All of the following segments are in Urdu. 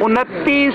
29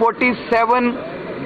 47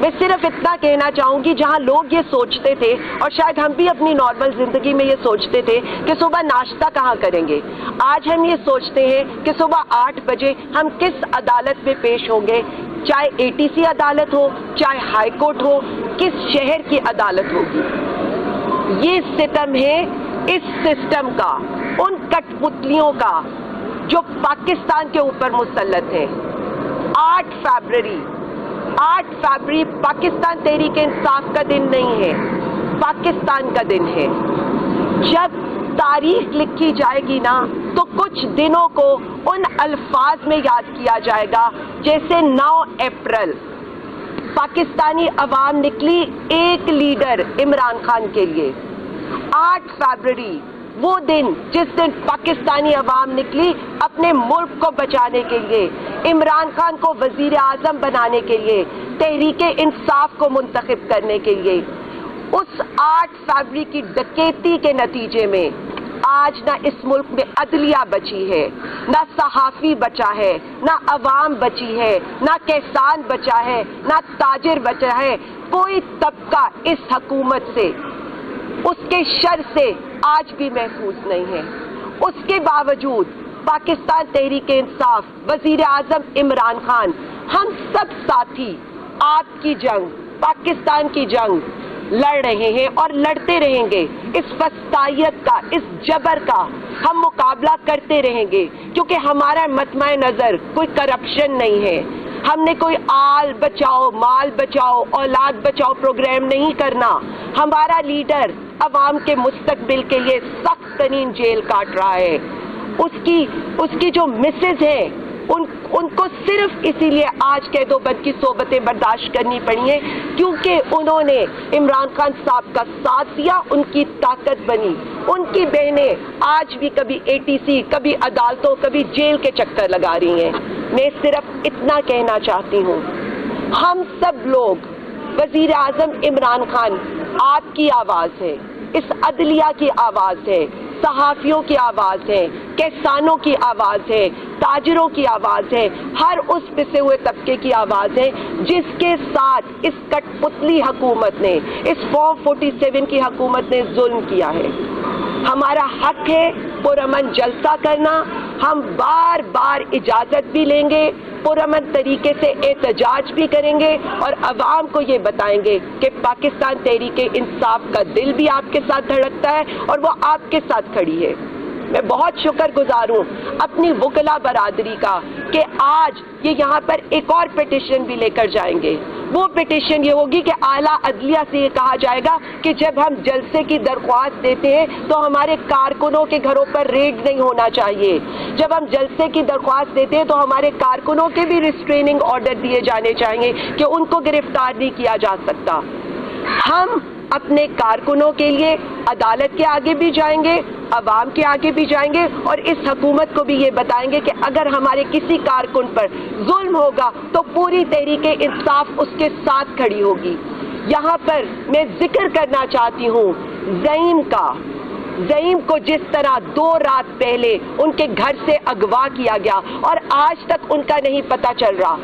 میں صرف اتنا کہنا چاہوں گی، جہاں لوگ یہ سوچتے تھے اور شاید ہم بھی اپنی نارمل زندگی میں یہ سوچتے تھے کہ صبح ناشتہ کہاں کریں گے، آج ہم یہ سوچتے ہیں کہ صبح 8 بجے ہم کس عدالت میں پیش ہوں گے، چاہے ATC عدالت ہو، چاہے ہائی کورٹ ہو، کس شہر کی عدالت ہوگی۔ یہ ستم ہے اس سسٹم کا، ان کٹ پتلیوں کا جو پاکستان کے اوپر مسلط ہے۔ 8 فیبروری پاکستان تحریک انصاف کا دن نہیں ہے، پاکستان کا دن ہے۔ جب تاریخ لکھی جائے گی نا تو کچھ دنوں کو ان الفاظ میں یاد کیا جائے گا جیسے 9 اپریل پاکستانی عوام نکلی ایک لیڈر عمران خان کے لیے۔ 8 فیبروری وہ دن جس دن پاکستانی عوام نکلی اپنے ملک کو بچانے کے لیے، عمران خان کو وزیر اعظم بنانے کے لیے، تحریک انصاف کو منتخب کرنے کے لیے۔ اس 8 فیبروری کی ڈکیتی کے نتیجے میں آج نہ اس ملک میں عدلیہ بچی ہے، نہ صحافی بچا ہے، نہ عوام بچی ہے، نہ کسان بچا ہے، نہ تاجر بچا ہے۔ کوئی طبقہ اس حکومت سے، اس کے شر سے آج بھی محفوظ نہیں ہے۔ اس کے باوجود پاکستان تحریک انصاف، وزیر اعظم عمران خان، ہم سب ساتھی آپ کی جنگ، پاکستان کی جنگ لڑ رہے ہیں اور لڑتے رہیں گے۔ اس فسطائیت کا، اس جبر کا ہم مقابلہ کرتے رہیں گے، کیونکہ ہمارا مطمع نظر کوئی کرپشن نہیں ہے۔ ہم نے کوئی آل بچاؤ، مال بچاؤ، اولاد بچاؤ پروگرام نہیں کرنا۔ ہمارا لیڈر عوام کے مستقبل کے لیے سخت ترین جیل کاٹ رہا ہے۔ اس کی جو مسز ہیں ان کو صرف اسی لیے آج قید و بند کی صحبتیں برداشت کرنی پڑی ہیں کیونکہ انہوں نے عمران خان صاحب کا ساتھ دیا، ان کی طاقت بنی۔ ان کی بہنیں آج بھی کبھی ATC، کبھی عدالتوں، کبھی جیل کے چکر لگا رہی ہیں۔ میں صرف اتنا کہنا چاہتی ہوں، ہم سب لوگ، وزیر اعظم عمران خان آپ کی آواز ہے، اس عدلیہ کی آواز ہے، صحافیوں کی آواز ہے، کسانوں کی آواز ہے، تاجروں کی آواز ہے، ہر اس پسے ہوئے طبقے کی آواز ہے جس کے ساتھ اس کٹ پتلی حکومت نے، اس فارم 47 کی حکومت نے ظلم کیا ہے۔ ہمارا حق ہے پرامن جلسہ کرنا، ہم بار بار اجازت بھی لیں گے، پرامن طریقے سے احتجاج بھی کریں گے اور عوام کو یہ بتائیں گے کہ پاکستان تحریک انصاف کا دل بھی آپ کے ساتھ دھڑکتا ہے اور وہ آپ کے ساتھ کھڑی ہے۔ میں بہت شکر گزار ہوں اپنی وکلا برادری کا کہ آج یہ یہاں پر ایک اور پٹیشن بھی لے کر جائیں گے۔ وہ پٹیشن یہ ہوگی کہ اعلیٰ عدلیہ سے یہ کہا جائے گا کہ جب ہم جلسے کی درخواست دیتے ہیں تو ہمارے کارکنوں کے گھروں پر ریڈ نہیں ہونا چاہیے۔ جب ہم جلسے کی درخواست دیتے ہیں تو ہمارے کارکنوں کے بھی ریسٹریننگ آرڈر دیے جانے چاہیے کہ ان کو گرفتار نہیں کیا جا سکتا۔ ہم اپنے کارکنوں کے لیے عدالت کے آگے بھی جائیں گے، عوام کے آگے بھی جائیں گے اور اس حکومت کو بھی یہ بتائیں گے کہ اگر ہمارے کسی کارکن پر ظلم ہوگا تو پوری تحریک انصاف اس کے ساتھ کھڑی ہوگی۔ یہاں پر میں ذکر کرنا چاہتی ہوں زعیم کو جس طرح 2 رات پہلے ان کے گھر سے اغوا کیا گیا اور آج تک ان کا نہیں پتہ چل رہا،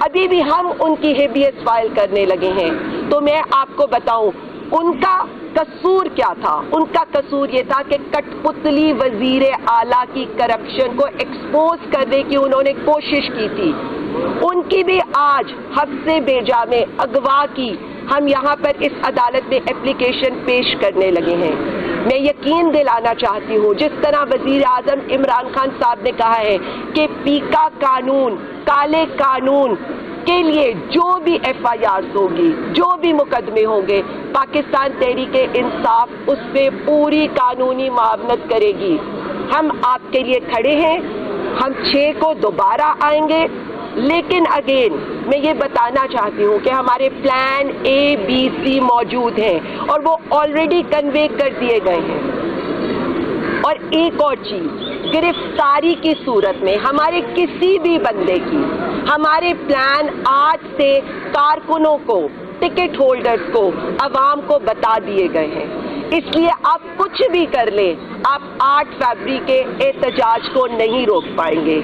ابھی بھی ہم ان کی ہیبیس فائل کرنے لگے ہیں۔ تو میں آپ کو بتاؤں ان کا قصور کیا تھا؟ ان کا قصور یہ تھا کہ کٹ پتلی وزیر اعلیٰ کی کرپشن کو ایکسپوز کرنے کی انہوں نے کوشش کی تھی۔ ان کی بھی آج حبس بیجا میں اغوا کی ہم یہاں پر اس عدالت میں اپلیکیشن پیش کرنے لگے ہیں۔ میں یقین دلانا چاہتی ہوں جس طرح وزیر اعظم عمران خان صاحب نے کہا ہے کہ پیکا قانون، کالے قانون کے لیے جو بھی FIRs ہوگی، جو بھی مقدمے ہوں گے، پاکستان تحریک انصاف اس پہ پوری قانونی معاونت کرے گی۔ ہم آپ کے لیے کھڑے ہیں، ہم 6 کو دوبارہ آئیں گے، لیکن اگین میں یہ بتانا چاہتی ہوں کہ ہمارے پلان ABC موجود ہیں اور وہ آلریڈی کنوے کر دیے گئے ہیں۔ اور ایک اور چیز، گرفتاری کی صورت میں ہمارے کسی بھی بندے کی، ہمارے پلان آج سے کارکنوں کو، ٹکٹ ہولڈرز کو، عوام کو بتا دیے گئے ہیں۔ اس لیے آپ کچھ بھی کر لیں، آپ 8 فیبروری کے احتجاج کو نہیں روک پائیں گے۔